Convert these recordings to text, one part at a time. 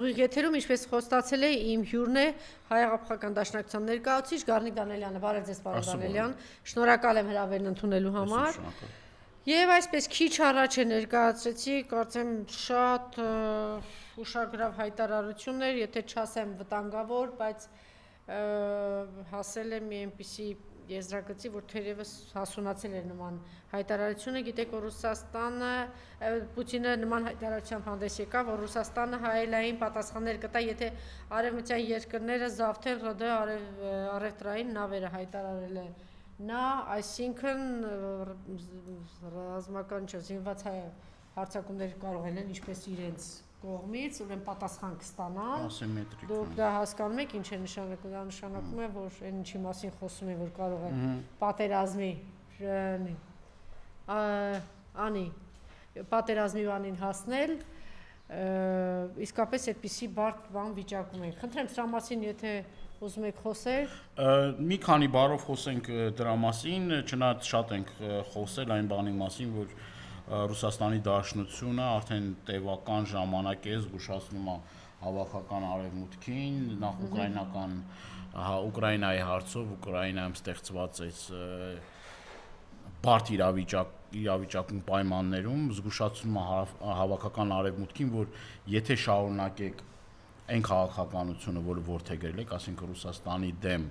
Եթերում ինչպես խոստացել է իմ հյուրն է Հայ-Աղափական դաշնակցության ներկայացուցիչ Գառնիկ Դանելյանը, բարև ձեզ պարոն Դանելյան, շնորհակալ եմ հրավերն ընդունելու համար։ Եվ այսպես քիչ առաջ է ներկայացրեցի, կարծեմ շատ ուշագրավ հայտարարություններ, եթե չասեմ վտանգավոր, բայց հասել է մի այնպիսի եզրագծի, որ թերևս հասունացել էր նման հայտարարությունը, գիտեք, որ Ռուսաստանը, Պուտինը նման հայտարարությամբ հանդես եկավ, որ Ռուսաստանը հայելային պատասխաններ կտա, եթե արևմտյան երկրները զավթեն ՌԴ առևտրային նավերը, հայտարարել է նա, այսինքն ռազմական զինված հարձակումներ կարող են ինչպես իրենց կողմից, ուրեմն պատասխան կստանան, դուք դա հասկանում եք, ինչ է նշանակում, դա նշանակում է, որ այն ինչի մասին խոսում է, որ կարող է պատերազմի բանին հասնել, իսկապես այդպիսի բարդ բան վիճակում ենք։ Խնդրեմ սրա մասին, եթե ուզում եք խոսել։ Մի քանի բառով խոսենք դրա մասին, չնայած շատ ենք խոսել այն բանի մասին, որ Ռուսաստանի Դաշնությունը արդեն տևական ժամանակ է զգուշացնում հավաքական արևմուտքին, նախ Ուկրաինայի հարցով, Ուկրաինայում ստեղծված այս բարդ իրավիճակում պայմաններում զգուշացնում հավաքական արևմուտքին, որ եթե շարունակեք այն քաղաքականությունը, որը որդեգրել եք, ասենք Ռուսաստանի դեմ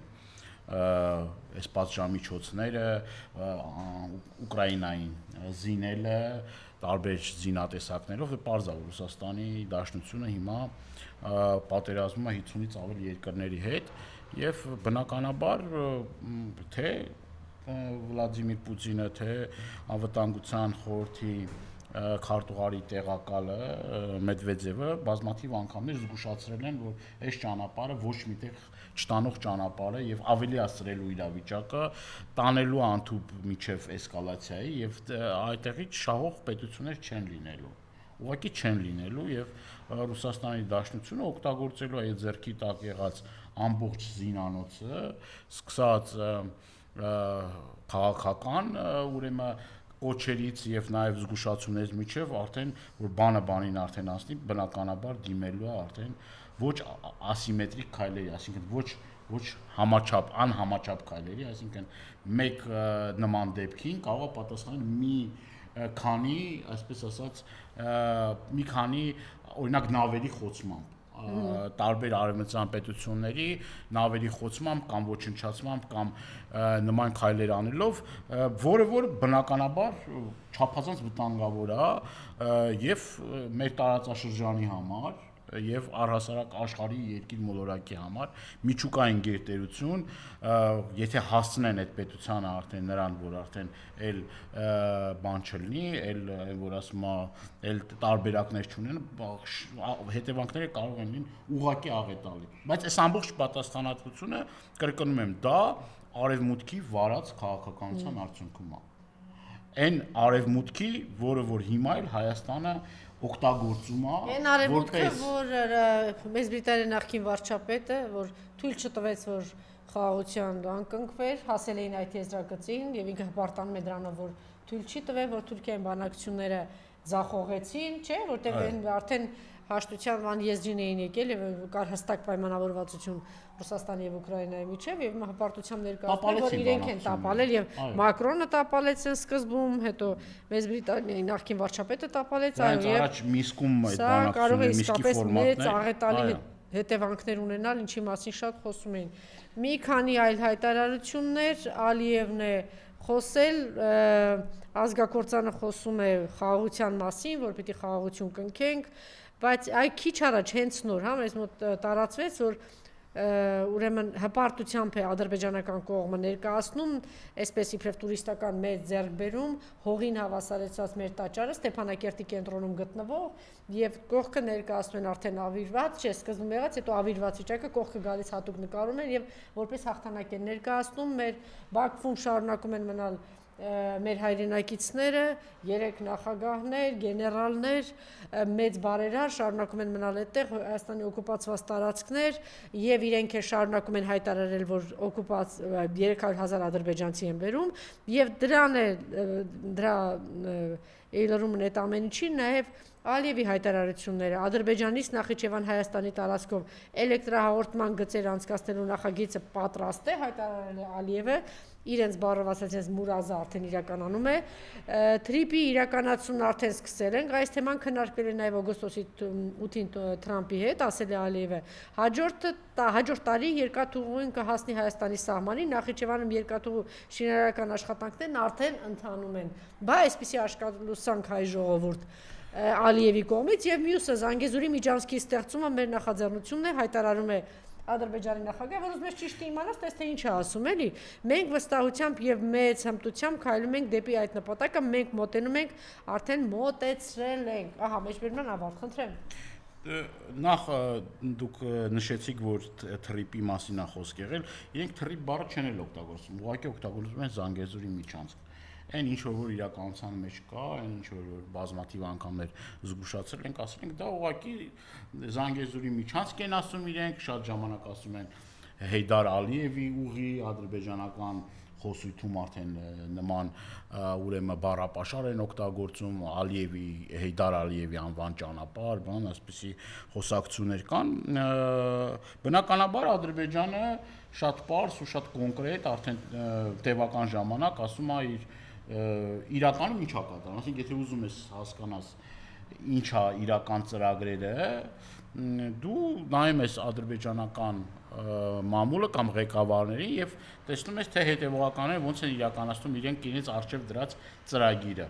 այս պատժամիջոցները, Ուկրաինային զինելը, տարբեր զինատեսակներով, պարզ է, որ Ռուսաստանի Դաշնությունը հիմա պատերազմում է 50-ից ավել երկրների հետ եւ բնականաբար թե Վլադիմիր Պուտինը, թե Անվտանգության խորհրդի քարտուղարի տեղակալը Մեդվեդևը բազմաթիվ անգամներ զգուշացրել են, որ այս ճանապարհը ոչ միտեղ չտանող ճանապարհ է եւ ավելի ասրելու իրավիճակը տանելու անթուփ միջև էսկալացիայի եւ այդտեղից շահող պետություններ չեն լինելու։ Ուղղակի չեն լինելու եւ Ռուսաստանի Դաշնությունը օգտագործելու է ձեռքի տակ եղած ամբողջ զինանոցը, սկսած քաղաքական, ուրեմն կոչերից եւ նաեւ զգուշացումներից միջև արդեն որ բանը բանին արդեն ասնի, բնականաբար դիմելու է արդեն ոչ ասիմետրիկ քայլերի, այսինքն ոչ համաչափ, անհամաչափ քայլերի, այսինքն մեկ նման դեպքին կարող է պատասխանել մի քանի, այսպես ասած, մի քանի օրինակ նավերի խոցմամբ տարբեր արևմտյան պետությունների նավերի խոցմամբ կամ ոչնչացմամբ կամ նման քայլեր անելով, որը բնականաբար չափազանց վտանգավոր է եւ մեր տարածաշրջանի համար եւ առհասարակ աշխարհի երկիր մոլորակի համար միջուկային գերտերություն, եթե հասցնեն այդ պետությանը արդեն նրան, որ արդեն էլ բան չլինի, որ ասում է, էլ տարբերակներ չունեն, հետևանքները կարող են լինել ուղղակի աղետալի։ Բայց այս ամբողջ պատասխանատվությունը, կրկնում եմ, դա արևմուտքի վարած քաղաքականության արդյունքում է։ Այն արևմուտքի, որը որ հիմա էլ Հայաստանը օգտագործում է, այն արևմուտքը, որ Մեծ Բրիտանիայի նախկին վարչապետը, որ թույլ չտվեց, որ խաղաղության անկնքվեր, հասել էին այդ եզրագծին եւ ինքը հպարտանում է դրանով, որ թույլ չի տվել, որ Թուրքիայի բանակցությունները ձախողեցին, չէ, որտեղ արդեն հաշտության ման եզրին էին եկել եւ կար հստակ պայմանավորվածություն Ռուսաստանի եւ Ուկրաինայի միջեւ եւ հպարտությամբ ներկայացնել, որ իրենք են տապալել եւ Մակրոնը տապալեց այն սկզբում, հետո Մեծ Բրիտանիայի նախկին վարչապետը տապալեց, այո, եւ առաջ Միսկում այդ բանակցությունները, Միսկի ֆորմատներ, աղետալի հետևանքներ ունենալ, ինչի մասին շատ խոսում էին։ Մի քանի այլ հայտարարություններ Ալիևն է խոսել, ազգակործանը խոսում է խաղաղության մասին, որ պիտի խաղաղություն կնքենք, բայց այ քիչ առաջ հենց նոր, հա, մեզ մոտ տարածվեց, որ ուրեմն հպարտությամբ է ադրբեջանական կողմը ներկայացնում, այսպես իբրև տուրիստական մեծ ձեռքբերում, հողին հավասարեցված մեր տաճարը Ստեփանակերտի կենտրոնում գտնվող եւ կողքը ներկայացնում են արդեն ավիրված, չէ, սկզբում եղած, հետո ավիրված վիճակը կողքը գալիս հատուկ նկարում են եւ որպես հաղթանակ են ներկայացնում, մեր Բաքվում շարունակում են մնալ մեր հայրենակիցները, 3 նախագահներ, գեներալներ, մեծ բարերար շարունակում են մնալ այդտեղ, Հայաստանի օկուպացված տարածքներ եւ իրենք է շարունակում են հայտարարել, որ 300,000 ադրբեջանցի են բերում եւ դրա լրումն այդ ամեն ինչի, նաև Ալիևի հայտարարությունները, Ադրբեջանից Նախիջևան Հայաստանի տարածքով էլեկտրահաղորդման գծեր անցկացնելու նախագիծը պատրաստ է, հայտարարել է Ալիևը, իրենց բառով ասած Մուրազը արդեն իրականանում է, թրիպի իրականացումն արդեն սկսել ենք, այս թեման քննարկվել է նաև օգոստոսի 8-ին Թրամփի հետ, ասել է Ալիևը, հաջորդ տարի երկաթուղին կհասնի Հայաստանի սահմանին, Նախիջևանում երկաթուղու շինարարական աշխատանքներն արդեն ընթանում են, բա այսպիսի աշկալուսանք հայ ժողովուրդ Ալիևի կողմից եւ մյուսը Զանգեզուրի միջանցքի ստեղծումը մեր նախաձեռնությունն է, հայտարարում է Ադրբեջանի նախագահը, որ ուզում ես ճիշտ իմանաս, թե ինչ է ասում, էլի։ Մենք վստահությամբ եւ մեծ հմտությամբ քայլում ենք դեպի այդ նպատակը, մենք մոտենում ենք, արդեն մոտեցրել ենք։ Ահա, մեջբերման ավարտ, խնդրեմ։ Նախ դուք նշեցիք, որ թրիպի մասին է խոսք եղել, իրենք թրիպ բառը չեն էլ օգտագործում, ուղղակի օգտագործում են Զանգեզուրի միջանցք։ Այն ինչ որ իրականության մեջ կա, այն ինչ որ բազմաթիվ անգամներ զգուշացրել ենք, ասել ենք դա ուղղակի Զանգեզուրի միջանցք են ասում իրենք, շատ ժամանակ ասում են Հեյդար Ալիևի ուղի, ադրբեջանական խոսույթում արդեն նման ուրեմն բառապաշար են օգտագործում Ալիևի, Հեյդար Ալիևի անվան ճանապարհ, բան, այսպիսի խոսակցություններ կան, բնականաբար Ադրբեջանը շատ պարզ ու շատ կոնկրետ արդեն տևական ժամանակ ասում է իր իրականում ինչ է կատարում, ասենք եթե ուզում ես հասկանաս ինչ է իրական ծրագրերը, դու նայում ես ադրբեջանական մամուլը կամ ղեկավարներին եւ տեսնում ես թե հետեւողականները ոնց են իրականացնում իրենք իրենց արժեվ դրած ծրագիրը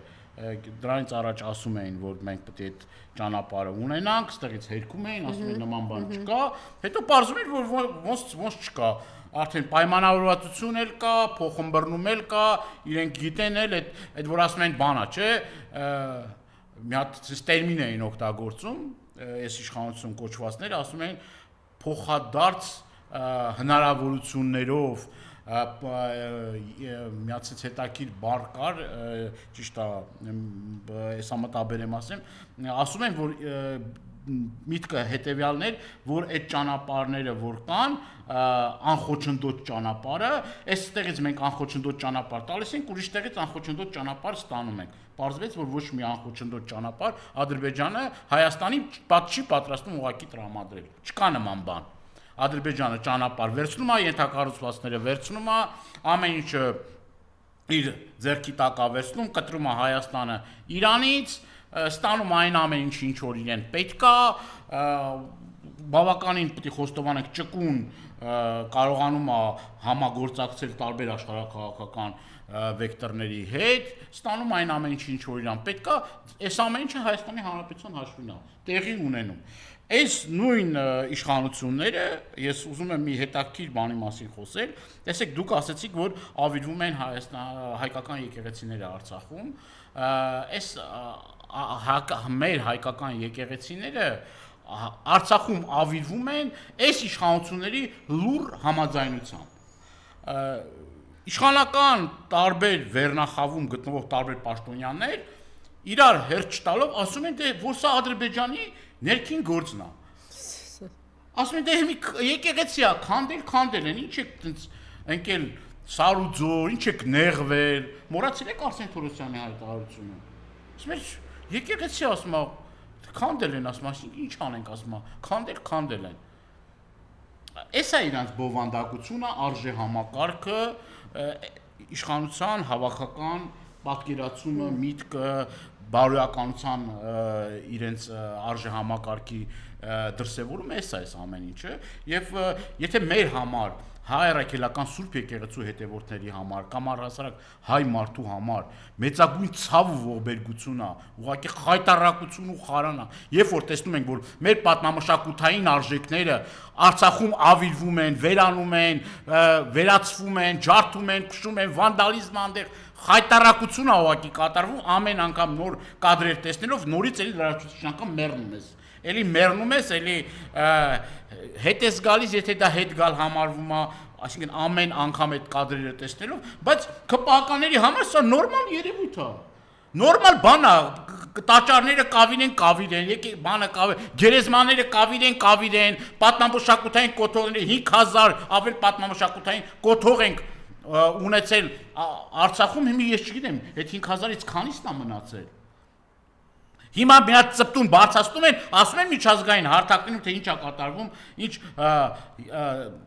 դրանից առաջ ասում էին որ մենք պետք է այդ ճանապարհը ունենանք, ստեղից հերքում էին, ասում են նման բան չկա, հետո պարզվում էր որ ոնց չկա արդեն պայմանավորվածություն էլ կա, փոխըմբռնում էլ կա, իրենք գիտեն էլ այդ որ ասում են բանա, չէ, մի հատ տերմին էին օգտագործում, այս իշխանություն կոչվածները ասում են փոխադարձ հնարավորություններով միացից հետաքրքիր բառ կար, ճիշտ է, հեսա մտաբերեմ ասում են որ միտքը հետևյալն էր, որ այդ ճանապարհները որ կան, անխոչնդոտ ճանապարհը, այստեղից մենք անխոչնդոտ ճանապարհ տալիս ենք, ուրիշ տեղից անխոչնդոտ ճանապարհ ստանում ենք։ Պարզվեց, որ ոչ մի անխոչնդոտ ճանապարհ Ադրբեջանը Հայաստանի չի պատրաստում ուղղակի տրամադրել։ Չկա նման բան։ Ադրբեջանը ճանապարհ վերցնում է, ենթակառուցվածքները վերցնում է, ամեն ինչը իր ձեռքի տակ է վերցնում, կտրում է Հայաստանը Իրանից, ստանում այն ամեն ինչ որ իրեն պետք է, բավականին պետք է խոստովանենք ճկուն կարողանում է համագործակցել տարբեր աշխարհաքաղաքական վեկտորների հետ, ստանում այն ամեն ինչ որ իրան պետք է, այս ամեն ինչը Հայաստանի Հանրապետության հաշվին է տեղի ունենում։ Այս նույն իշխանությունները, ես ուզում եմ մի հետաքրքիր բանի մասին խոսել, տեսեք դուք ասացիք, որ ավիրվում են հայկական եկեղեցիները Արցախում, այս մեր հայկական եկեղեցիները Արցախում ավիրվում են այս իշխանությունների լուռ համաձայնությամբ։ Իշխանական տարբեր վերնախավում գտնվող տարբեր պաշտոնյաներ իրար հերթ չտալով ասում են, որ սա Ադրբեջանի ներքին գործն է։ Ասում են, դե մի եկեղեցի է, քանդել են, ինչ եք տենց ընկել սարուձոր, ինչ եք նեղվել, մոռացել եք Արսեն Թորոսյանի հայտարարությունը։ Ասում են, եկեղեցի ասում է, քանդել են, ասում է, ինչ անենք, ասում է, քանդել են։ Էս է իրանց բովանդակությունը, արժե համակարգը, իշխանության հավաքական պատկերացումը, միտքը, բարոյականության իրենց արժե համակարգի դրսևորում է այս ամեն ինչը եւ եթե մեր համար հայ առաքելական Սուրբ եկեղեցու հետևորդների համար կամ առհասարակ հայ մարդու համար մեծագույն ցավ ու ողբերգություն է, ուղղակի խայտարակություն ու խարան է, երբ որ տեսնում ենք որ մեր պատմամշակութային արժեքները Արցախում ավիրվում են, վերանում են, վերացվում են, ջարդում են, քշում են, վանդալիզմ այնտեղ խայտարակություն է ուղղակի կատարվում, ամեն անգամ նոր կադրեր տեսնելով նորից էլի լրացուցիչ անգամ մեռնում ես։ Էլի մեռնում ես, էլի հետ ես գալիս, եթե դա հետ գալ համարվում է, այսինքն ամեն անգամ այդ կադրերը տեսնելով, բայց ԿՊԱ-ականների համար սա նորմալ երևույթ է։ Նորմալ բան է, տաճարները կավիր են, բանը գերեզմանները կավիր են, պատմամշակութային կոթողները 5000 ավել պատմամշակութային կոթող ենք ունեցել Արցախում, հիմա ես չգիտեմ, այդ 5000-ից քանիսն է մնացել։ Հիմա մի հատ ծպտուն բարձրացնում են, ասում են միջազգային հարթակներում թե ինչ է կատարվում, ինչ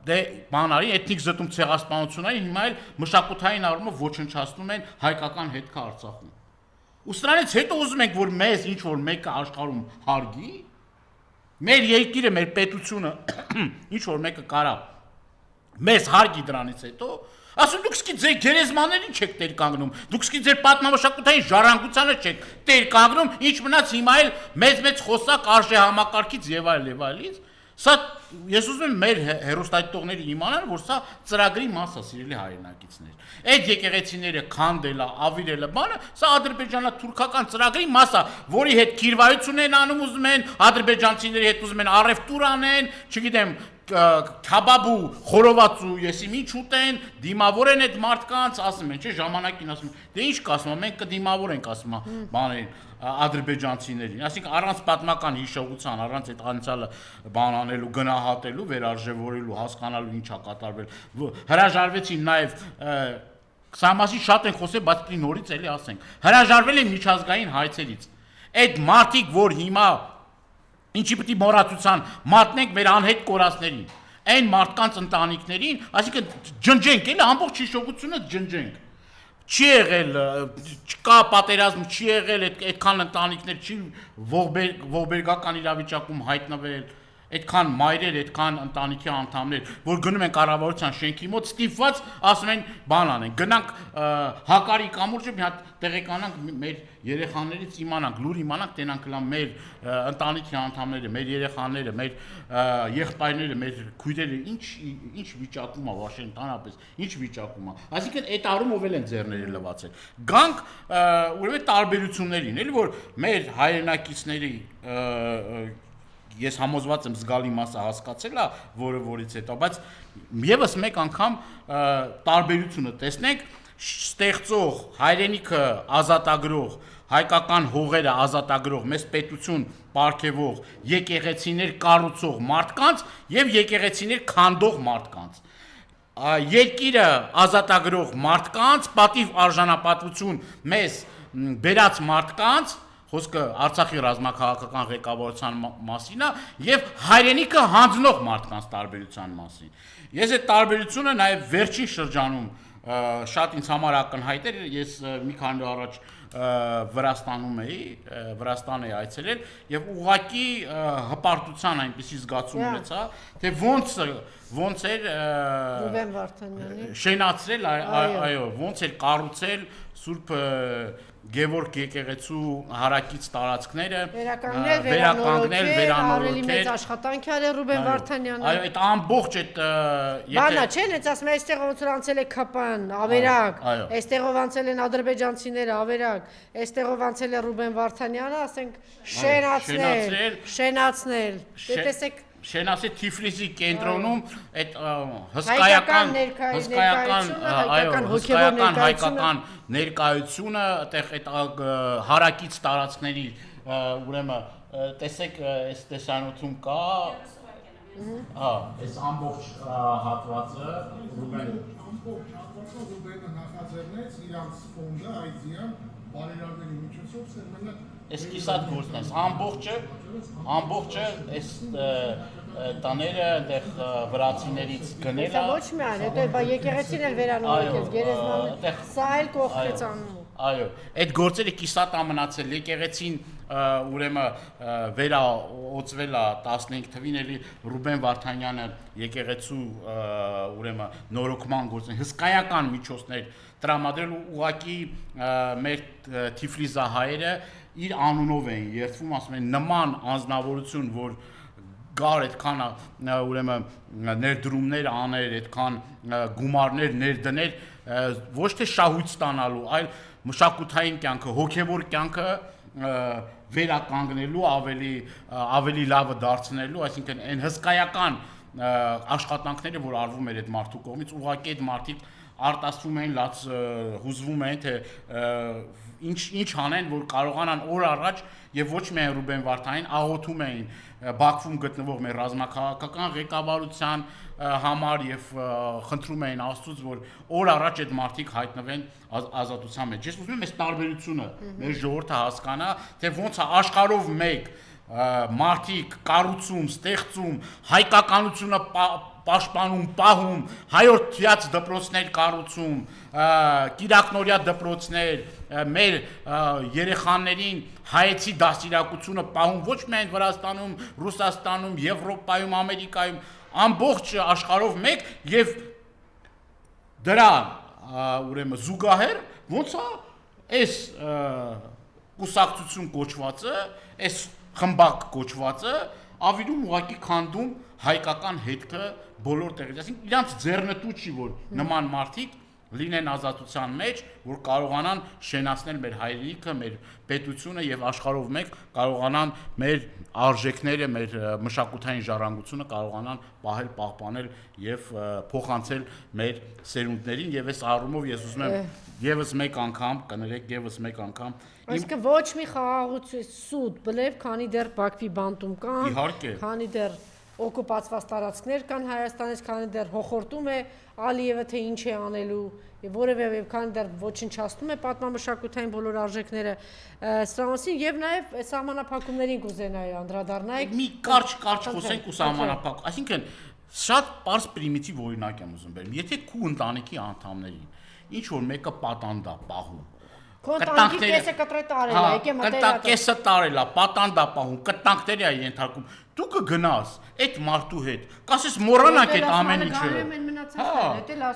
դե բանարի էթնիկ զտում ցեղասպանությունների, հիմա էլ մշակութային առումով ոչնչացնում են հայկական հետքը Արցախում։ Ու սրանից հետո ուզում ենք, որ մեզ ինչ որ մեկը աշխարհում հարգի, մեր երկիրը, մեր պետությունը ինչ որ մեկը կարա մեզ հարգի դրանից հետո, ասում դուք սկի ձեր գերեզմաններին չեք տեր կանգնում, դուք սկի ձեր պատմամշակութային ժառանգությանը չեք տեր կանգնում, ինչ մնաց հիմա էլ մեծ խոսակ արժե համակարգից եւ այլից, սա ես ուզում եմ մեր հերոստատիտողները իմանան, որ սա ծրագրի մաս է, սիրելի հայրենակիցներ։ Այդ եկեղեցիները քանդելը, ավիրելը, բանը, սա ադրբեջանա-թուրքական ծրագրի մաս է, որի հետ քիրվայություն են անում ուզում են, ադրբեջանցիների հետ ուզում են առևտուր անեն, չգիտեմ, քաբաբու, խորովածու, եսի ինչ ուտեն, դիմավոր են այդ մարդկանց, ասում են, չէ, ժամանակին ասում են, դե ինչ կասում, մենք կդիմավորենք, ասում է, բաներին, ադրբեջանցիներին, այսինքն առանց պատմական հիշողության, առանց այդ անցյալը բան անելու, գնահատելու, վերարժևորելու, հասկանալու ինչ է կատարվել, հրաժարվեցին նաև սա մասին շատ են խոսել, բայց պիտի նորից էլի ասենք, հրաժարվել են միջազգային հայցերից, այդ մարդիկ, որ հիմա ինչի պիտի մոռացության մատնենք մեր անհետ կորածներին, այն մարդկանց ընտանիքներին, այսինքն ջնջենք, էլի ամբողջ հիշողությունը ջնջենք։ Չի եղել, չկա պատերազմ, չի եղել այդքան ընտանիքներ, չի ողբերգական իրավիճակում հայտնվել, այդքան մայրեր, այդքան ընտանիքի անդամներ, որ գնում են կառավարության շենքի մոտ, ստիպված ասում են բան անեն, գնանք Հակարի կամուրջը մի հատ տեղեկանանք մեր երեխաներից իմանանք, լուր իմանանք, տենանք լա մեր ընտանիքի անդամները, մեր երեխաները, մեր եղբայրները, մեր քույրերը ինչ վիճակում է Վաշեն տանապես, ինչ վիճակում է։ Այսինքն այդ առումով էլ են ձեռները լվացել։ Գանք ուրեմն տարբերություններին, էլի որ մեր հայրենակիցների ես համոզված եմ զգալի մասը հասկացել է, որից հետո, բայց եւս մեկ անգամ տարբերությունը տեսնենք, ստեղծող, հայրենիքը ազատագրող, հայկական հողերը ազատագրող, մեծ պետություն պարգևող, եկեղեցիներ կառուցող մարդկանց եւ եկեղեցիներ քանդող մարդկանց։ Երկիրը ազատագրող մարդկանց, պատիվ արժանապատվություն մեզ բերած մարդկանց խոսքը Արցախի ռազմաքաղաքական ղեկավարության մասին է եւ հայրենիքը հանձնող մարդկանց տարբերության մասին։ Ես այդ տարբերությունը նաեւ վերջին շրջանում շատ ինձ համար ակնհայտ էր, ես մի քանի օր առաջ Վրաստան էի այցելել եւ ուղղակի հպարտության այնպիսի զգացում ունեցա, թե ոնց էր Ռուբեն Վարդանյանի շենացրել, այո, ոնց էր կառուցել Սուրբ Գևորգ եկեղեցու հարակից տարածքները, վերականգնել, ավելի մեծ աշխատանք արել Ռուբեն Վարդանյանը։ Այո, այդ ամբողջ այդ բանա չէ, նենց ասում են, այստեղ ոնց որ անցել է ԿՊ-ն, ավերակ, այստեղով անցել են ադրբեջանցիները, ավերակ, այստեղով անցել է Ռուբեն Վարդանյանը, ասենք շենացնել, դե տեսեք շենացի Թիֆլիսի կենտրոնում այդ հսկայական հայկական ներկայությունը, այդտեղ այդ հարակից տարածքների ուրեմն տեսեք այս տեսանյութում կա այս ամբողջ հատվածը Ռուբենը նախաձեռնեց իրանց ֆոնդը այդիան բարերարների միջոցով սերմենակ այս կիսատ գործն է, ամբողջը այս տաները այնտեղ վրացիներից գնել է։ Ոչ միայն, հետո եկեղեցին էլ վերանորոգեց, գերեզմանը, սա էլ կողքեց անում։ Այո, այդ գործերը կիսատ է մնացել, եկեղեցին ուրեմն վերաօծվել է 15 թվին էլի Ռուբեն Վարդանյանը եկեղեցու ուրեմն նորոգման գործն հսկայական միջոցներ տրամադրել ու ուղղակի մեր Թիֆլիսահայերը իր անունով են երդվում, ասում են նման անձնավորություն, որ գար այդքան ուրեմն ներդրումներ աներ, այդքան գումարներ ներդներ, ոչ թե շահույթ ստանալու, այլ մշակութային կյանքը, հոգևոր կյանքը վերականգնելու, ավելի լավը դարձնելու, այսինքն այն հսկայական աշխատանքները, որ արվում էր այդ մարդու կողմից, ուղղակի այդ մարդիկ արտասվում էին, լաց հուզվում էին, թե ինչ անեն, որ կարողանան օր առաջ եւ ոչ միայն Ռուբեն Վարդանին աղոթում էին Բաքվում գտնվող մեր ռազմաքաղաքական ղեկավարության համար եւ խնդրում էին Աստծուց, որ օր առաջ այդ մարդիկ հայտնվեն ազատության մեջ։ Ես ուզում եմ այս տարբերությունը մեր ժողովուրդը հասկանա, թե ոնց է աշխարհով մեկ մարդիկ կառուցում, ստեղծում, հայկականությունը պաշտպանում, պահում, հայրդ թիած դպրոցներ կառուցում, կիրակնորյա դպրոցներ, մեր երեխաներին հայեցի դաստիարակությունը պահում ոչ միայն Վրաստանում, Ռուսաստանում, Եվրոպայում, Ամերիկայում, ամբողջ աշխարհով մեկ եւ դրա ուրեմն զուգահեռ ոնց է այս կուսակցություն կոչվածը, այս խմբակ կոչվածը ավիրում ուղակի քանդում հայկական հետքը բոլոր տեղից, այսինքն իրանց ձեռնտու չի, որ նման մարդիկ լինեն ազատության մեջ, որ կարողանան շենացնել մեր հայրենիքը, մեր պետությունը եւ աշխարհով մեկ կարողանան մեր արժեքները, մեր մշակութային ժառանգությունը կարողանան պահել, պահպանել եւ փոխանցել մեր սերունդներին եւ այս առումով ես ուզում եմ եւս մեկ անգամ կներեք, եւս մեկ անգամ Այսինքն ոչ մի խաղաղություն սուտ բլև, քանի դեռ Բաքվի բանտում կան, իհարկե, քանի դեռ օկուպացված տարածքներ կան Հայաստանից, քանի դեռ հոխորտում է Ալիևը թե ինչ է անելու եւ որևէ եւ քանի դեռ ոչնչացնում է պատմամշակութային բոլոր արժեքները սրանցին եւ նաեւ սահմանափակումներին կուզենայի անդրադառնայիք մի կարճ խոսենք ու սահմանափակ, այսինքն շատ པարզ պրիմիտիվ օրինակ եմ ուզում բերեմ, եթե քու ընտանիքի անդամներին ինչ որ մեկը պատանդ է պահում Կտանքի կեսը կտրե տարել է, եկե մտել է։ Կեսը տարել է, պատանդ է պահում, կտանքների է ենթարկում։ Դու կգնաս այդ մարդու հետ, կասես մոռանանք այդ ամեն ինչը։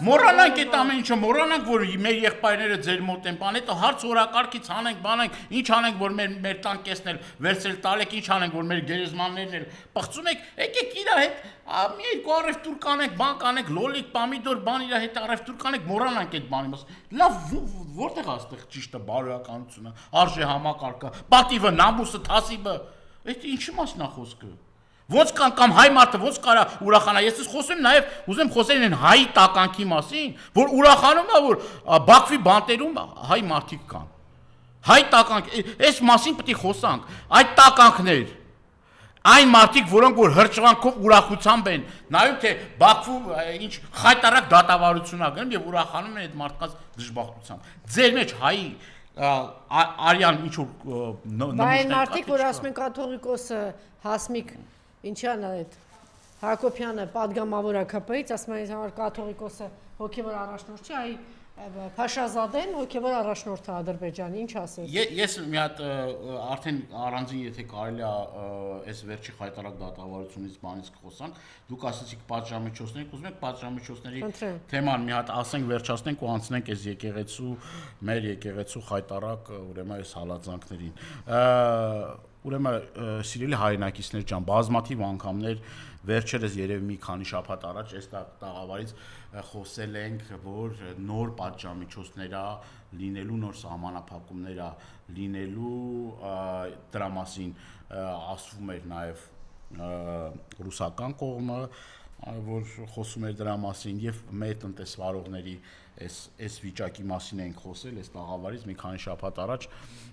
Մոռանանք այդ ամեն ինչը, մոռանանք, որ մեր եղբայրները ձեր մոտ են բան, հետո հարց օրակարգից հանենք, բանենք, ինչ անենք, որ մեր տան կեսն էլ վերցել տալեք, ինչ անենք, որ մեր գերեզմաններն էլ պղծում եք, եկեք իր հետ մի երկու առևտուր կանենք, բան կանենք, լոլիկ, պամիդոր, բան իր հետ առևտուր կանենք, մոռանանք այդ բանի մասը։ Լավ, որտեղ է այստեղ ճիշտը բարոյականությունը, արժե համակարգը, պատիվը, նամուսը, թասիբը, այդ ինչի մասն է խոսքը։ Ոնց կամ հայ մարդը ոնց կարա ուրախանա։ Ես խոսում եմ նաև ուզեմ խոսել են հայի տականքի մասին, որ ուրախանում է, որ Բաքվի բանտերում հայ մարդիկ կան։ Հայ տականք, այս մասին պետք է խոսանք։ Այդ տականքներ այն մարդիկ, որոնք որ հրճվանքով ուրախությամբ են, նայում թե Բաքվում ինչ խայտարակ դատավարություն ա գնում եւ ուրախանում են այդ մարդկանց դժբախտությամբ։ Ձեր մեջ հայի արյան ինչ որ նմուշներ մարդիկ, որ ասում են կաթողիկոսը Հասմիկ ինչի ան այդ Հակոբյանը падգամավոր ԱԿՊ-ից, ասում են համար կաթողիկոսը հոգեվոր առաջնորդ չի, այ Փաշազադեն հոգեվոր առաջնորդը Ադրբեջանի, ինչ ասես։ Ես մի հատ արդեն առանձին եթե կարելի է այս վերջի խայտարակ դատավարությունից բանից խոսանք, դուք ասեցիք պատժամիջոցներ, ուզում եք պատժամիջոցների թեման մի հատ ասենք վերջացնենք ու անցնենք այս եկեղեցու մեր եկեղեցու խայտարակ ուրեմն այս հալածանքներին։ Ուրեմն սիրելի հայրենակիցներ ջան, բազմաթիվ անգամներ վերջերս երևի մի քանի շաբաթ առաջ այս տաղավարից խոսել ենք, որ նոր պատժամիջոցներ լինելու, նոր սահմանափակումներ լինելու, դրա մասին ասվում էր նաև ռուսական կողմը, որ խոսում էր դրա մասին եւ մեր տնտեսվարողների այս վիճակի մասին ենք խոսել այս տաղավարից մի քանի շաբաթ առաջ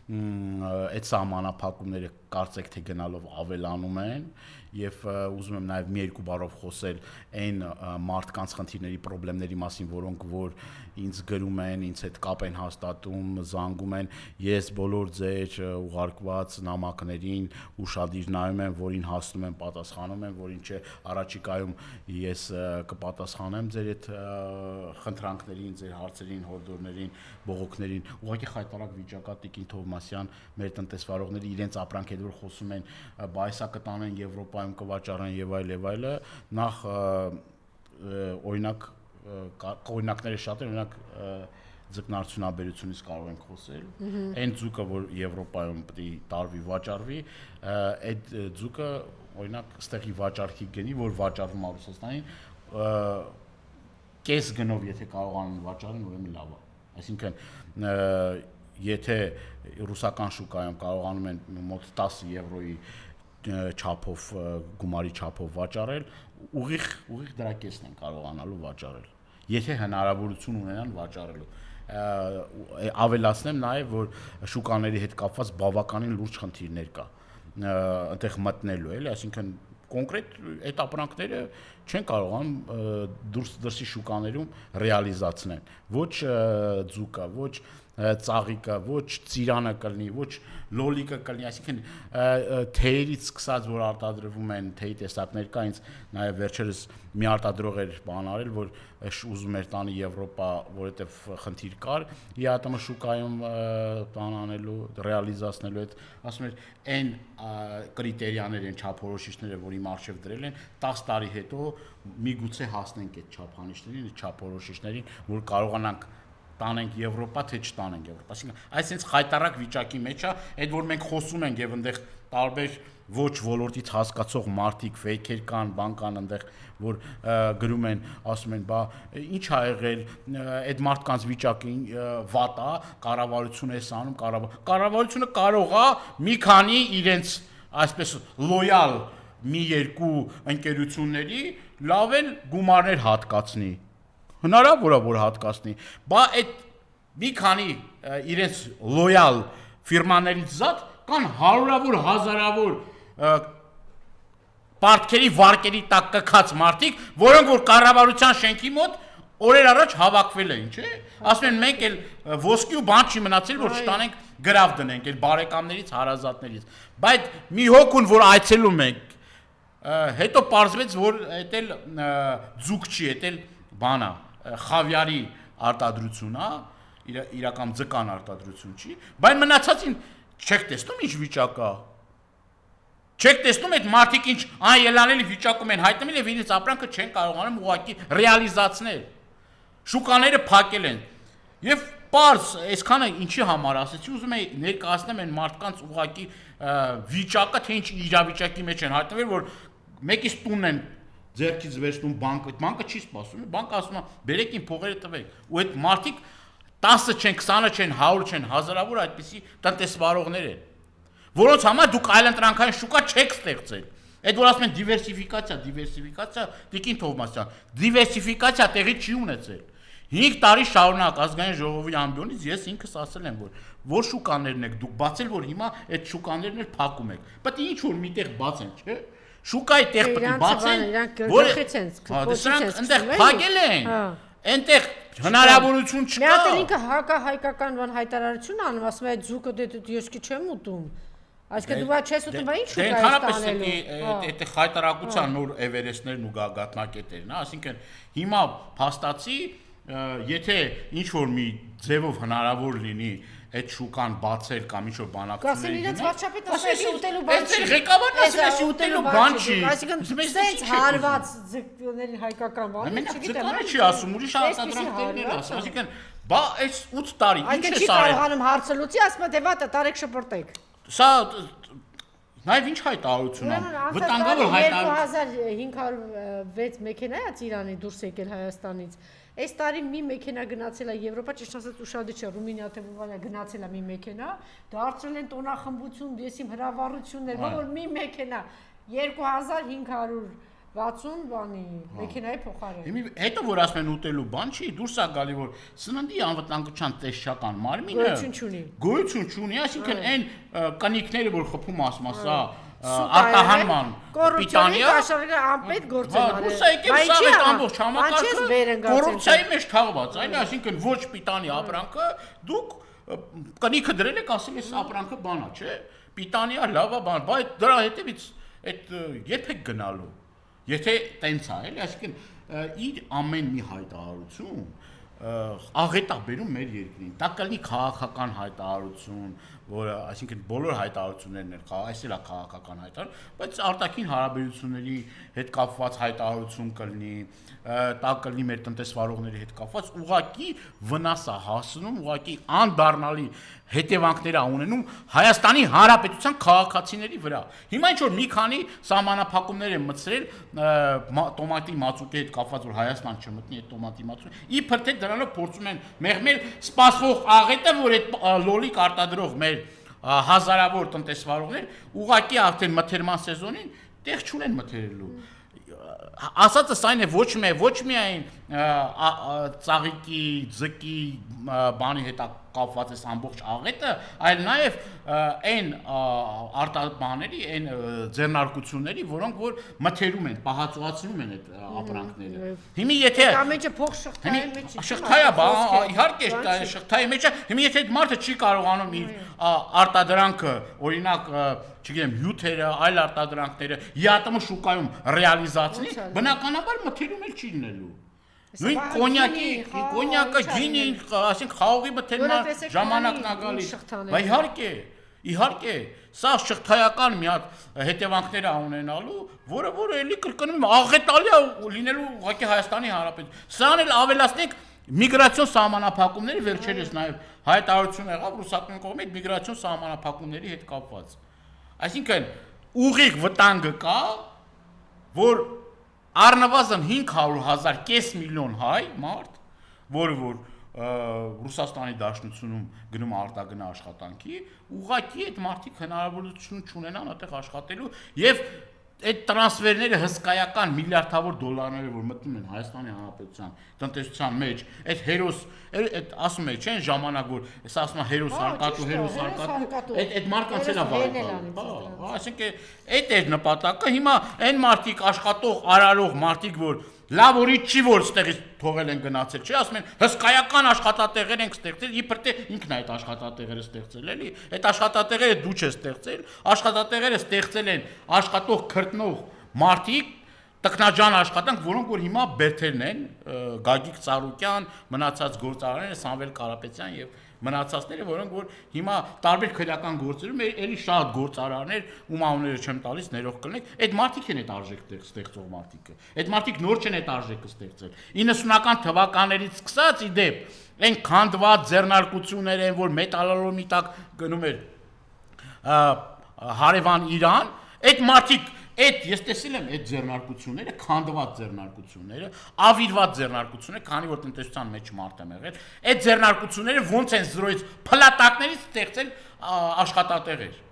այդ սահմանափակումները կարծեք թե գնալով ավելանում են եւ ուզում եմ նաեւ մի երկու բառով խոսել այն մարդկանց խնդիրների խնդիրների մասին, որոնք որ ինձ գրում են, ինձ հետ կապ են հաստատում, զանգում են, ես բոլոր ձեր ուղարկված նամակներին ուշադիր նայում եմ, որին հասնում եմ, պատասխանում եմ, որին չէ առաջիկայում ես կպատասխանեմ ձեր այդ խնդրանքներին, ձեր հարցերին, հորդորներին, բողոքներին, ուղղակի խայտարակ վիճակա Տիկին Թովմասյան, մեր տնտեսվարողները իրենց ապրանքեր որ խոսում են, բայսա կտանեն Եվրոպայում կվաճառեն եւ այլը, նախ օրինակ օրինակները շատ են, օրինակ ձկնարդյունաբերությունից կարող ենք խոսել, այն ձուկը որ Եվրոպայում պետք է տարվի, վաճառվի, այդ ձուկը օրինակ ստեղի վաճառքի գնի, որ վաճառվում է Ռուսաստանին, կես գնով եթե կարողանան վաճառեն, ուրեմն լավ է։ Այսինքն եթե ռուսական շուկայում կարողանում են մոտ 10 եվրոյի չափով գումարի չափով վաճառել, ուղիղ դրա կեսն են կարողանալու վաճառել։ եթե հնարավորություն ունենան վաճառելու։ Ավելացնեմ նաև, որ շուկաների հետ կապված բավականին լուրջ խնդիրներ կա այնտեղ մտնելու, էլի, այսինքն կոնկրետ այդ ապրանքները չեն կարողանում դրսի շուկաներում ռեալիզացնել։ Ոչ ձուկը, ոչ ծաղիկը, ոչ ծիրանը կլինի, ոչ լոլիկը կլինի, այսինքն թեյերից սկսած, որ արտադրվում են թեյի տեսակներ կա, ինձ նաև վերջերս մի արտադրող էր բան արել, որ ուզում էր տանի Եվրոպա, որովհետև խնդիր կար, ԵԱՏՄ շուկայում բան անելու, ռեալիզացնելու այդ, ասում էր, այն կրիտերիաներ են, չափորոշիչները, որ իմ առջև դրել են, 10 տարի հետո միգուցե հասնենք այդ չափանիշներին, այդ չափորոշիչներին, որ կարողանանք տանենք Եվրոպա, թե չտանենք Եվրոպա։ Այսինքն, այս խայտարակ վիճակի մեջ է, այդ որ մենք խոսում ենք եւ այնտեղ տարբեր ոչ ոլորտից հասկացող մարդիկ, ֆեյքեր կան, բան կան այնտեղ, որ գրում են, ասում են, բա ինչ ա եղել, այդ մարդկանց վիճակը վատ է, կառավարությունը էս անում, կառավարությունը կարող է մի քանի իրենց այսպես լոյալ մի երկու ընկերությունների լավ էլ գումարներ հատկացնի։ Հնարավոր է որ հատկացնի, բա այդ մի քանի իրենց լոյալ ֆիրմաներից զատ կան հարյուրավոր հազարավոր պարտքերի վարկերի տակ կքած մարդիկ, որոնք որ կառավարության շենքի մոտ օրեր առաջ հավաքվել էին, չէ՞։ Ասում են մենք էլ ոսկի ու բան չի մնացել, որ չտանենք գրավ դնենք այդ բարեկամներից, հարազատներից։ Բայց մի հոգուն որ այցելում ենք, հետո պարզվեց, որ այդ էլ ձուկ չի, այդ էլ բանա խավիարի արտադրություն է, իրական ձկան արտադրություն չի, բայց մնացածին չեք տեսնում ինչ վիճակ է։ Չեք տեսնում այդ մարդիկ ինչ անելանելի վիճակում են հայտնվել եւ իրենց ապրանքը չեն կարողանում ուղղակի ռեալիզացնել։ Շուկաները փակել են։ Եվ պարզ, այսքանը ինչի համար ասեցի, ուզում եմ ներկայացնեմ այն մարդկանց ուղղակի վիճակը, թե ինչ իրավիճակի մեջ են հայտնվել, որ մեկից տունն են ձերքից վերցնում բանկը չի սպասում, բանկը ասում է բերեք իմ փողերը տվեք, ու այդ մարդիկ 10 չեն, 20 չեն, 100 չեն, հազարավոր այդպիսի տնտեսվարողներ են, որոնց համար դուք այլընտրանքային շուկա չեք ստեղծել։ Այդ որ ասում են դիվերսիֆիկացիա, Տիկին Թովմասյան, դիվերսիֆիկացիա տեղի չի ունեցել։ 5 տարի շարունակ ազգային ժողովի ամբիոնից ես ինքս ասել եմ, որ շուկաներն եք դուք բացել, որ հիմա այդ շուկաներն էլ փակում եք։ Բայց ինչ որ միտեղ բացեն, չէ՞։ Շուկայի տեղ պետք է բացեն, որ դրանք այնտեղ փակել են, այնտեղ հնարավորություն չկա։ Մի հատ ինքը հակահայկական բան հայտարարություն անում, ասում է ձուկը դե յոսկի չեմ ուտում։ Այսինքն դու ոչ ուտում, բա ինչ շուկա ես տանելու։ Այդ հայտարարության նոր էվերեստներն ու գագաթնակետերն, այսինքն հիմա փաստացի, եթե ինչ որ մի ձևով հնարավոր լինի այդ շուկան բացել կամ ինչ-որ բանակցությունների իրենց վարչապետը ասես ուտելու բան չի։ Ղեկավարն ասես ուտելու բան չի։ Այսինքն սենց հարված ձկների հայկական բան չի, գիտեմ։ Ձկանը չի ասում, ուրիշ արտադրանքներն են ասում։ Այսինքն, բա այս 8 տարի ինչ է սարել։ Այսինքն չի կարողանում հարցելուցի, ասում է դե վատը տարեք շպրտեք։ Սա նաև ինչ հայտարարություն է։ Վտանգավոր հայտարարություն։ 2506 մեքենա է Իրանի դուրս եկել Հայաստանից։ Այս տարի մի մեքենա գնացել է Եվրոպա, ճիշտ ասած ուշադիր չէ, Ռումինիա թե Բուլղարիա գնացել է մի մեքենա, դարձրել են տոնախմբություն, դեսիմ հրավառություններ, որ մի մեքենա 2560 բանի մեքենայի փոխարեն։ Հետո որ ասում են ուտելու բան չի, դուրս է գալի որ սննդի անվտանգության տեսչական մարմինը գոյություն չունի, այսինքն այն կնիկները որ խփում ասում ասա արտահանման պիտանիա կաշառը անպետք գործեն արել։ Դուրս եկել սա այդ ամբողջ համակարգը կոռուպցիայի մեջ թաղված, այլ այսինքն ոչ պիտանի ապրանքը դուք կնիքը դրել եք, ասել ես ապրանքը բանա, չէ՞։ Պիտանիա լավա բան, բայց դրա հետևից այդ երբեք գնալու։ Եթե տենց է, էլի, այսինքն իր ամեն մի հայտարարություն աղետ է բերում մեր երկրին։ Դա կլինի քաղաքական հայտարարություն, որը, այսինքն բոլոր հայտարարություններն են, այս էլ է քաղաքական հայտարարություն, բայց արտաքին հարաբերությունների հետ կապված հայտարարություն կլինի, դա կլինի մեր տնտեսվարողների հետ կապված, ուղղակի վնաս է հասնում, ուղղակի անդառնալի հետևանքներ է ունենում Հայաստանի Հանրապետության քաղաքացիների վրա։ Հիմա ինչ որ մի քանի սահմանափակումներ են մտցրել տոմատի մածուկի հետ կապված, որ Հայաստան չմտնի այդ տոմատի մածուկը։ Իբր թե դրանով փորձում են մեղմել սպասվող աղետը, որ այդ լոլիկ արտադրող մեր հազարավոր տնտեսվարողներ ուղղակի արդեն մթերման սեզոնին տեղ չունեն մթերելու։ ասածս այն է ոչ միայն ծաղիկի, ձկի բանի հետ կապված է ամբողջ աղետը, այլ նաև այն արտաբաների, այն ձեռնարկությունների, որոնք որ մթերում են, պահածոացնում են այդ ապրանքները։ Հիմի եթե ամենը փող շղթայի մեջ է։ Շղթայա, իհարկե, շղթայի մեջ է։ Հիմի եթե այդ մարդը չի կարողանում իր արտադրանքը, օրինակ, չգիտեմ, հյութերը, այլ արտադրանքները ԵԱՏՄ շուկայում ռեալիզացնի, բնականաբար մթերում էլ չի լինելու։ Նույն կոնյակը, գինի, ասենք խաղողի մթերման ժամանակն է գալիս։ Բա իհարկե, սա շղթայական մի հատ հետևանքներ է ունենալու, որը էլի կրկնում աղետալի է լինելու ուղղակի Հայաստանի Հանրապետություն։ Սրան էլ ավելացնենք միգրացիոն սահմանափակումների վերջերս նաև հայտարարություն եղավ ռուսական կողմից միգրացիոն սահմանափակումների հետ կապված։ Այսինքն ուղիղ վտանգը կա, որ առնվազն 500,000 կես միլիոն հայ մարդ, որը որ Ռուսաստանի Դաշնությունում գնում արտագնա աշխատանքի, ուղղակի այդ մարդիկ հնարավորություն չունենան այդտեղ աշխատելու եւ այդ տրանսֆերները հսկայական միլիարդավոր դոլարները որ մտնում են Հայաստանի Հանրապետության տնտեսության մեջ, այդ հերոս, այդ ասում է, չէ՞, ժամանակ որ սա ասում է հերոս հարկատու, այդ մարդկանց էլ է վայելում։ Այսինքն այդ էր նպատակը, հիմա այն մարդիկ աշխատող, արարող մարդիկ, որ լավ օրից չի որ ստեղից թողել են գնացել, չի ասում են հսկայական աշխատատեղեր ենք ստեղծել, իբր թե ինքն է այդ աշխատատեղերը ստեղծել, էլի, այդ աշխատատեղերը դու չես ստեղծել, աշխատատեղերը ստեղծել են աշխատող քրտնող մարդիկ, տքնաջան աշխատանք, որոնք որ հիմա բերթերն են, Գագիկ Ծառուկյան, մնացած գործարարները Սամվել Կարապետյան եւ մնացածները, որոնք որ հիմա տարբեր քրեական գործերում էլի շատ գործարարներ, ում անունները չեմ տալիս, ներող կլինեք, այդ մարդիկ են այդ արժեքը ստեղծող մարդիկը։ Այդ մարդիկ նոր չեն այդ արժեքը ստեղծել։ 90-ական թվականներից սկսած ի դեպ այն քանդված ձեռնարկություններ են, որ մետալոլոմի տակ գնում էր հարևան Իրան, այդ մարդիկ ես տեսել եմ այդ ձեռնարկությունները, քանդված ձեռնարկությունները, ավիրված ձեռնարկությունները, քանի որ տնտեսության մեջ մարդ եմ եղել, այդ ձեռնարկությունները ոնց են զրոյից փլատակներից ստեղծել աշխատատեղեր։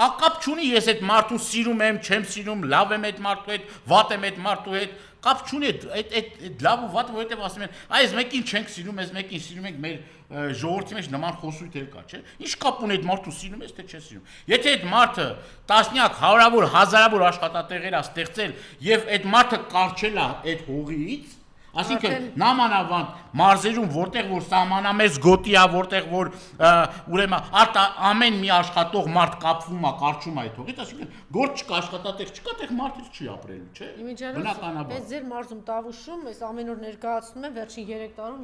Կապ չունի ես այդ մարդուն սիրում եմ, չեմ սիրում, լավ եմ այդ մարդու հետ, վատ եմ այդ մարդու հետ, կապ չունի այդ լավ ու վատը, որովհետև ասում են, այս մեկին չենք սիրում, այս մեկին սիրում ենք, մեր ժողովրդի մեջ նման խոսույթ կա, չէ՞։ Ինչ կապ ունի այդ մարդու սիրում ես, թե չես սիրում։ Եթե այդ մարդը տասնյակ, հարյուրավոր, հազարավոր աշխատատեղեր է ստեղծել եւ այդ մարդը կարճել է այդ հողից, այսինքն նամանավանդ մարզերում որտեղ որ սահմանամերձ գոտի է, որտեղ որ ուրեմն ամեն մի աշխատող մարդ կապվում է, կարճում է այդ հողից, այսինքն գործ չկա, աշխատատեղ չկա, այդտեղ մարդը չի ապրելու, չէ՞։ Բնականաբար։ Այս ձեր մարզում Տավուշում, այս ամեն օր ներկայացնում են վերջին 3 տարում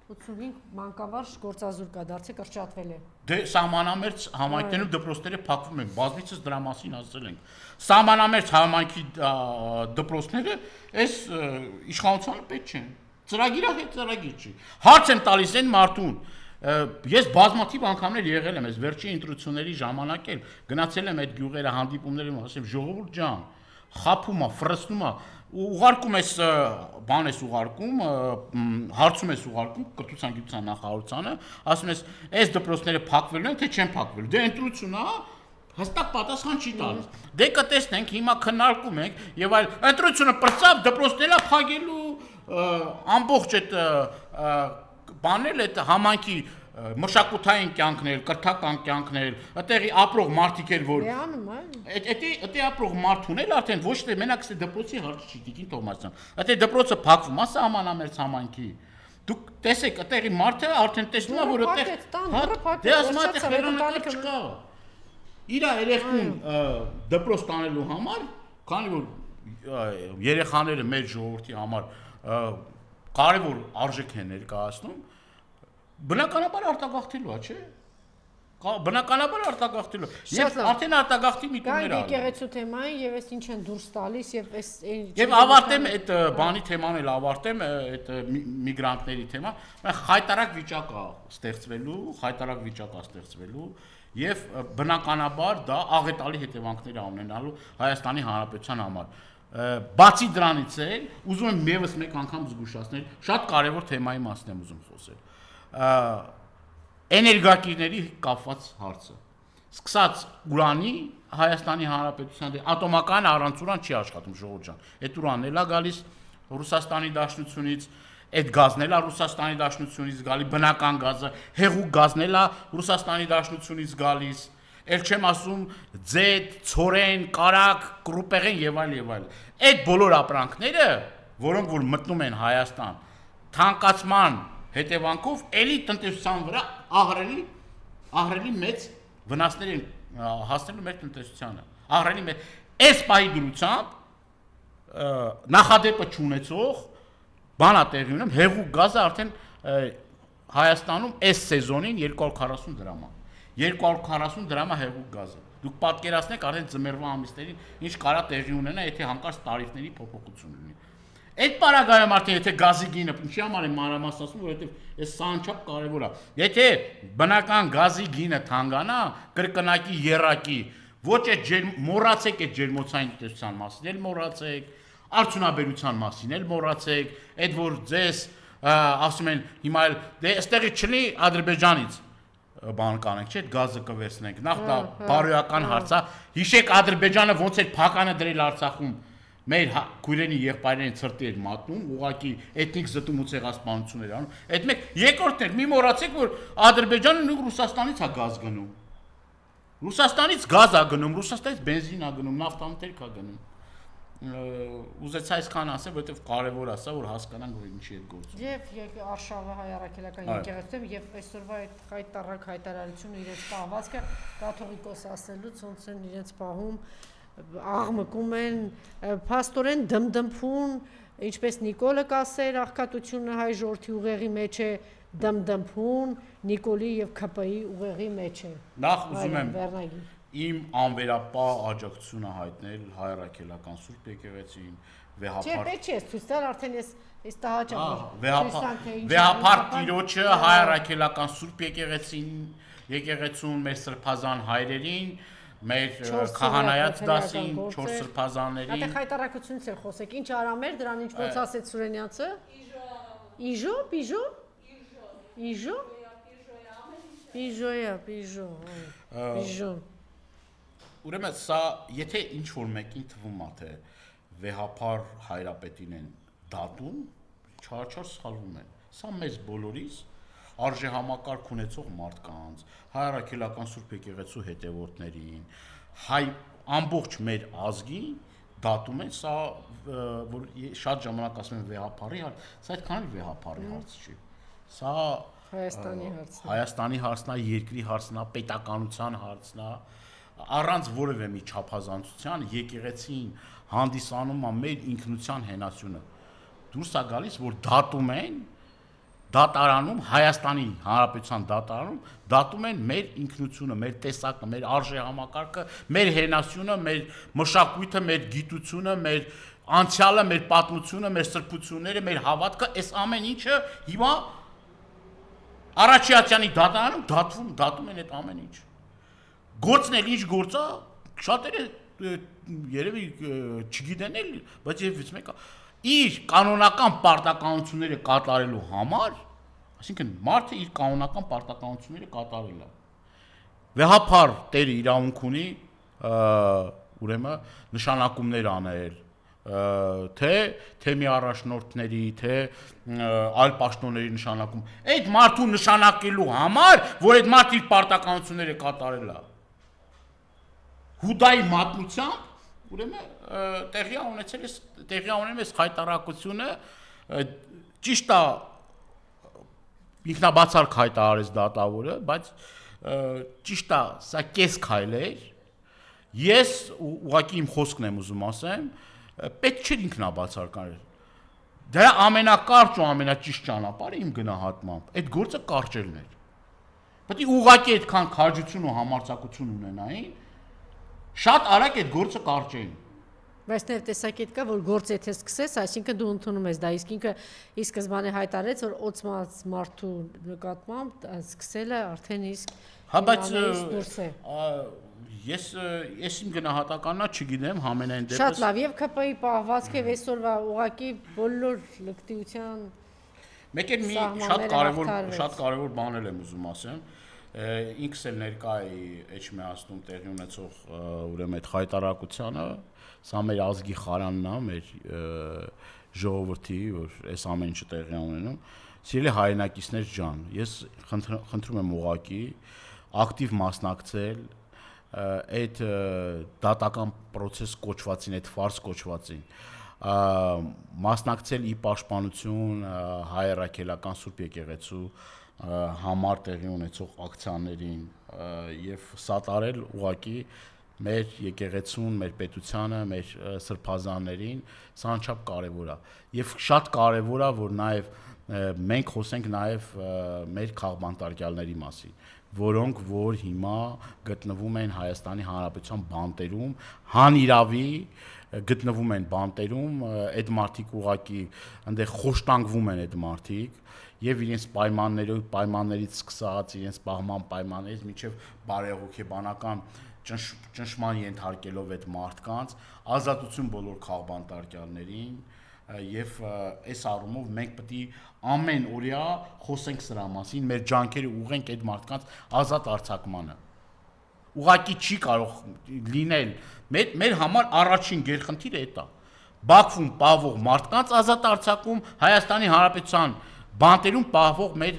285 մանկավարժ գործազուրկ կա, դարձի կրճատվել է։ Դե սահմանամերձ համայնքներում դպրոցները փակվում են, բազմիցս դրա մասին ասել ենք։ Սահմանամերձ համայնքի դպրոցները այս իշխանությանը պետք չեն։ Ծրագիրը հետ ծրագիր չի։ Հարց եմ տալիս այն մարդուն։ Ես բազմաթիվ անգամներ եղել եմ այս վերջին ընտրությունների ժամանակ էլ գնացել եմ այդ գյուղերը հանդիպումներում, ասեմ ժողովուրդ ջան, խափում է, ֆրստում է, ուղարկում ես բան ես ուղարկում, հարցում ես ուղարկում կրթության գիտության նախարարությանը, ասում ես այս դպրոցները փակվելու են թե չեն փակվելու։ Դե ընտրությունն է, հստակ պատասխան չի տալիս։ Դե կտեսնենք, հիմա քննարկում ենք եւ այլ ընտրությունը պրծավ դպրոցները փակելու ամբողջ այդ բանել այդ համանքի մշակութային կյանքներ, կրթական կյանքներ, այդտեղի ապրող մարդիկ էր որ Այդտեղ ապրող մարդուն էլ արդեն ոչ թե մենակ է դպրոցի հարցը չի Տիկին Թովմասյան։ Այդտեղ դպրոցը փակվում է սահմանամերձ համայնքի։ Դուք տեսեք, այդտեղի մարդը արդեն տեսնում է որ այդտեղ դե ասում է այդտեղ հեռանկար չկա։ Իր երեխուն դպրոց տանելու համար, քանի որ երեխաները մեր ժողովրդի համար կարևոր արժեք են ներկայացնում, բնականաբար արտագաղթելու է, չէ՞։ Բնականաբար արտագաղթելու։ Եվ արդեն արտագաղթի միտումներ ա։ Եկեղեցու թեմային եւ այս ինչ են դուրս տալիս եւ այս Եվ ավարտեմ այդ բանի թեման էլ ավարտեմ, այդ միգրանտների թեման, խայտարակ վիճակ է ստեղծվելու, եւ բնականաբար դա աղետալի հետևանքներ է ունենալու Հայաստանի Հանրապետության համար։ Բացի դրանից էլ ուզում եմ եւս մեկ անգամ զգուշացնել, շատ կարեւոր թեմայի մասին եմ ուզում խոսել։ Էներգակիրների կապված հարցը։ Սկսած ուրանի, Հայաստանի Հանրապետության ատոմական առանցուրան չի աշխատում ժողովուրդ ջան։ Այդ ուրանն էլա գալիս Ռուսաստանի Դաշնությունից, այդ գազն էլա Ռուսաստանի Դաշնությունից գալի, բնական գազը, հեղուկ գազն էլա Ռուսաստանի Դաշնությունից գալիս։ Էլ չեմ ասում ձեթ, ցորեն, կարակ, կրուպեղեն եւ այլ եւ այլ։ Այդ բոլոր ապրանքները, որոնք որ մտնում են Հայաստան, թանկացման հետևանքով էլի տնտեսության վրա ահռելի մեծ վնասներ են հասնելու մեր տնտեսությանը։ Ահռելի մեծ այս պահի դրությամբ նախադեպը չունեցող բանա տեղի ունեմ, հեղուկ գազը արդեն Հայաստանում այս սեզոնին 240 դրամ է։ 240 դրամ է հեղուկ գազը։ Դուք պատկերացնեք արդեն ձմեռվա ամիսներին ինչ կարա տեղի ունենա, եթե հանկարծ տարիֆների փոփոխություն լինի։ Այդ պարագայում արդեն եթե գազի գինը, ինչի համար եմ մանրամասն ասում, որովհետև այս սա անչափ կարևոր է։ Եթե բնական գազի գինը թանկանա, կրկնակի, եռակի, ոչ այդ մոռացեք այդ ջերմոցային տնտեսության մասին, էլ մոռացեք, արդյունաբերության մասին էլ մոռացեք, այդ որ ձեզ ասում են հիմա էլ դե այստեղից չլի Ադրբեջանից բան կանենք, չէ՞, գազը կվերցնենք։ Նախ դա բարոյական հարց է։ Հիշեք Ադրբեջանը ոնց էր փականը դրել Արցախում մեր քույրերի եղբայրներին ցրտի էր մատնում, ուղղակի էթնիկ զտում ու ցեղասպանություն էր անում։ Այդ մեկ երկրորդն էր, մի մոռացեք, որ Ադրբեջանը նույն Ռուսաստանից է գազ գնում։ Ռուսաստանից գազ է գնում, Ռուսաստանից բենզին է գնում, նավթամթերք է գնում։ Ուզեցա այսքան ասեմ, որովհետև կարևոր է սա, որ հասկանանք, որ ինչի է գործում։ Եվ Արշավը հայ առաքելական եկեղեցիում եւ այսօրվա այդ հայտարարակ հայտարարությունը իրենց պահվածքը կաթողիկոս ասելուց ոնց են իրենց պահում, աղմկում են, փաստորեն դմդմփուն, ինչպես Նիկոլը կասեր, աղքատությունը հայ ժողովրդի ուղեղի մեջ է դմդմփուն, Նիկոլի եւ ՔՊ-ի ուղեղի մեջ է։ Նախ ուզում եմ իմ անվերապահ աջակցությունը հայտնել հայ առաքելական Սուրբ եկեղեցին, վեհապարտ։ Չէ, պետք չէ, ցույց տալ արդեն ես տահաճամ։ Վեհապարտ տիրոջը հայ առաքելական Սուրբ եկեղեցուն, մեր սրբազան հայրերին, մեր քահանայած դասին, 4 սրբազաններին։ Այդտեղ հայտարարությունից էլ խոսեք, ինչ արամեր, դրան ինչ ոնց ասեց Սուրենյացը։ Իժո, Պիժո։ Իժո։ Պիժո։ Ուրեմն սա, եթե ինչ-որ մեկին թվում է, թե վեհապար հայրապետին են դատում, չարչար սխալվում են։ Սա մեզ բոլորիս արժեհամակարգ ունեցող մարդկանց, հայ առաքելական Սուրբ եկեղեցու հետևորդներին, հայ ամբողջ մեր ազգին դատում են, սա որ շատ ժամանակ ասում են վեհապարի հարց, սա այդքան էլ վեհապարի հարց չի։ Սա Հայաստանի հարցն է, երկրի հարցն է, պետականության հարցն է, առանց որևէ մի չափազանցության եկեղեցին հանդիսանում է մեր ինքնության հենասյունը։ Դուրս է գալիս, որ դատում են դատարանում, Հայաստանի Հանրապետության դատարանում դատում են մեր ինքնությունը, մեր տեսակը, մեր արժեհամակարգը, մեր հենասյունը, մեր մշակույթը, մեր գիտությունը, մեր անցյալը, մեր պատմությունը, մեր սրբությունները, մեր հավատքը, այս ամեն ինչը հիմա Արաչիացյանի դատարանում դատում են այդ ամեն ինչ։ Գործն էլ ինչ գործ է, շատերը երևի չգիտեն էլ, բայց եւս մեկը իր կանոնական պարտականությունները կատարելու համար, այսինքն մարդը իր կանոնական պարտականությունները կատարել է։ Վեհապար տերը իրավունք ունի ուրեմն նշանակումներ անել, թե թեմի առաջնորդների, թե այլ պաշտոնների նշանակում։ Այդ մարդու նշանակելու համար, որ այդ մարդը իր պարտականությունները կատարել է։ Հուդայի մատնությամբ, ուրեմն տեղի ունեցել է հայտարարությունը, ճիշտ է ինքնաբացարկ հայտարարեց դատավորը, բայց ճիշտ է, սա կես քայլ էր։ Ես ուղղակի իմ խոսքն եմ ուզում ասեմ, պետք չէ ինքնաբացարկել։ Դրա ամենակարճ ու ամենաճիշտ ճանապարհը իմ գնահատմամբ այդ գործը կարճելն էր։ Պետք է ուղղակի այդքան քաջություն ու համարձակություն ունենային, շատ արագ այդ գործը կարճեին։ Բայց նաև տեսակետ կա, որ գործ եթե սկսես, այսինքն դու ընդունում ես դա, իսկ ինքը ի սկզբանե հայտարարեց, որ օծված մարդու նկատմամբ սկսելը արդեն իսկ Ես իմ գնահատականն չգիտեմ, համենայն դեպս։ Շատ լավ, եւ ՔՊ-ի պահվածքը եւ այսօրվա ուղղակի բոլոր լկտիության մեկ էլ մի շատ կարևոր բան եմ ուզում ասեմ։ ինքս էլ ներկա էի Էջմիածնում տեղի ունեցող ուրեմն այդ հայտարարությանը, սա մեր ազգի խարանն է, մեր ժողովրդի, որ այս ամեն ինչը տեղի ունենում։ Սիրելի հայրենակիցներ ջան, ես խնդրում եմ ուղղակի ակտիվ մասնակցել այդ դատական process կոչվածին, այդ ֆարս կոչվածին, մասնակցել ի պաշտպանություն հայ-առաքելական Սուրբ եկեղեցու համար տեղի ունեցող ակցիաներին եւ սատարել ուղղակի մեր եկեղեցուն, մեր պետությանը, մեր սրբազաններին, սա անչափ կարևոր է եւ շատ կարևոր է, որ նաեւ մենք խոսենք նաեւ մեր քաղբանտարկյալների մասին, որոնք որ հիմա գտնվում են Հայաստանի Հանրապետության բանտերում, հանիրավի գտնվում են բանտերում, այդ մարդիկ ուղղակի այնտեղ խոշտանգվում են այդ մարդիկ եւ իրենց պայմաններից սկսած իրենց պահման պայմաններից մինչեւ բարեհոգեբանական ճնշման ենթարկելով այդ մարդկանց, ազատություն բոլոր քաղբանտարկյալներին եւ այս առումով մենք պետք է ամեն օրյա խոսենք սրա մասին, մեր ջանքերը ուղղենք այդ մարդկանց ազատ արձակմանը։ Ուղղակի չի կարող լինել մեր համար առաջին գերխնդիրը դա է։ Բաքվում պահվող մարդկանց ազատ արձակում, Հայաստանի Հանրապետության բանտերում պահվող մեր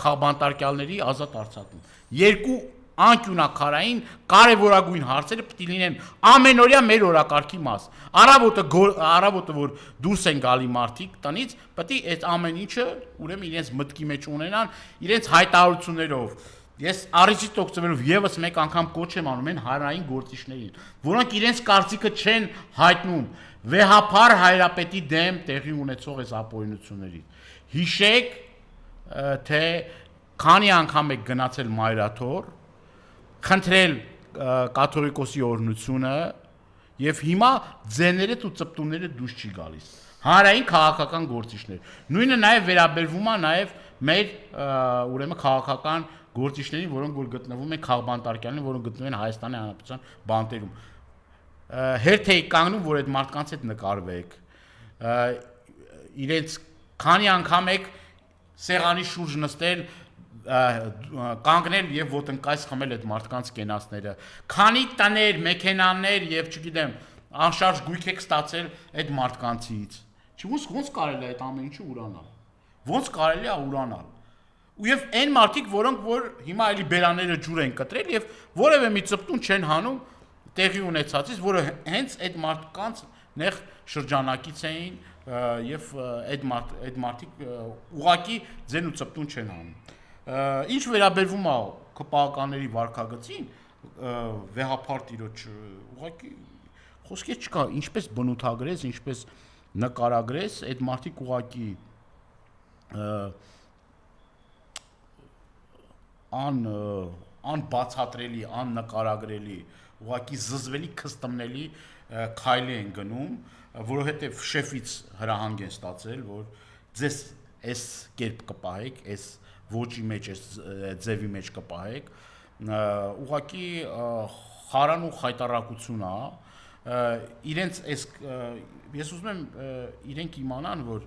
քաղբանտարկյալների ազատ արձակում։ Երկու անկյունակարային կարևորագույն հարցերը պետք է լինեն ամենօրյա մեր օրակարգի մաս։ Առավոտը որ դուրս են գալի մարդիկ տնից, պետք է այդ ամեն ինչը ուրեմն իրենց մտքի մեջ ունենան, իրենց հայտարարություններով։ Ես առիթից օգտվելով եւս մեկ անգամ կոչ եմ անում այն հանրային գործիչներին, որոնք իրենց կարծիքը չեն հայտնում վեհափառ հայրապետի դեմ տեղի ունեցող այս ապօրինություններից։ Հիշեք, թե քանի անգամ եք գնացել մայրաթոր, խնդրել կաթողիկոսի օրհնությունը եւ հիմա ձեներդ ու ծպտունները դուրս չի գալիս։ Հանրային քաղաքական գործիչներ։ Նույնը նաեւ վերաբերվում է նաեւ մեր ուրեմն քաղաքական գործիչներին, որոնք որ գտնվում են քաղբանտարկյալներին, որոնք գտնվում են Հայաստանի Հանրապետության բանտերում։ Հերթ էի կանգնում, որ այդ մարդկանց հետ նկարվեք։ Իրենց քանի անգամ եք սեղանի շուրջ նստել, կանգնել եւ ոտնկայս խմել այդ մարդկանց կենացները։ Քանի տներ, մեքենաներ եւ չգիտեմ, անշարժ գույք եք ստացել այդ մարդկանցից։ Ոնց կարելի է այդ ամեն ինչը ուրանալ։ Ոնց կարելի է ուրանալ։ Ու այն մարդիկ, որոնք որ հիմա էլի բերաները ջուր են կտրել եւ որևէ մի ծպտուն չեն հանում տեղի ունեցածից, որը հենց այդ մարդկանց նեղ շրջանակից էին եւ այդ մարդիկ ուղակի ձեն ու ծպտուն չեն հանում։ Ինչ վերաբերվում է ԿՊԱ-ականների վարքագծին, վեհափառ տիրոջ ուղակի խոսքեր չկա, ինչպես բնութագրես, ինչպես նկարագրես, այդ մարդիկ ուղակի անբացատրելի, աննկարագրելի, ուղղակի զզվելի քստմնելի քայլի են գնում, որովհետև շեֆից հրահանգ են ստացել, որ ձեզ այս կերպ կպահեք, այս ոճի մեջ, այս ձևի մեջ կպահեք, ուղղակի խարան ու խայտարակություն է, իրենց ես ուզում եմ իրենք իմանան, որ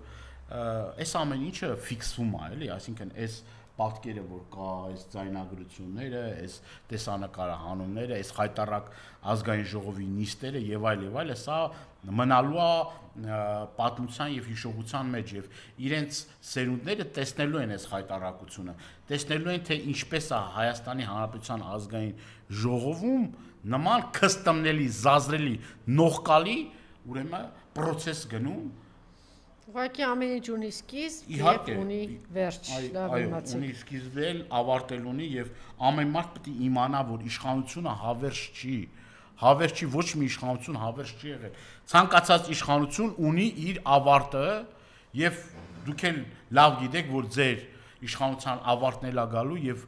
այս ամեն ինչը ֆիքսվում է, էլի, այսինքն այս պատկերը, որ կա, այս ձայնագրությունները, այս տեսանկարահանումները, այս խայտարակ ազգային ժողովի նիստերը եւ այլ, սա մնալու է պատմության եւ հիշողության մեջ եւ իրենց սերունդները տեսնելու են այս խայտարակությունը, տեսնելու են թե ինչպես է Հայաստանի Հանրապետության ազգային ժողովում նման քստմնելի, զազրելի, նողկալի, ուրեմն process գնում։ Ուղղակի ամեն ինչ ունի սկիզբ եւ ունի վերջ, լավ իմացեք։ Ունի սկիզբ էլ, ավարտել ունի եւ ամեն մարդ պետք է իմանա, որ իշխանությունը հավերժ չի։ Հավերժ չի, ոչ մի իշխանություն հավերժ չի եղել։ Ցանկացած իշխանություն ունի իր ավարտը եւ դուք էլ լավ գիտեք, որ ձեր իշխանության ավարտն էլ է գալու եւ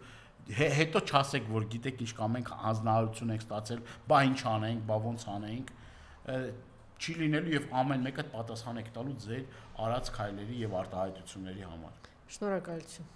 հետո չասեք, որ գիտեք ինչ կամ մենք հանձնարարություն ենք ստացել, բա ինչ անենք, բա ոնց անենք։ Չի լինելու եւ ամեն մեկը պատասխան եք տալու ձեր արած քայլերի եւ արտահայտությունների համար։ Շնորհակալություն։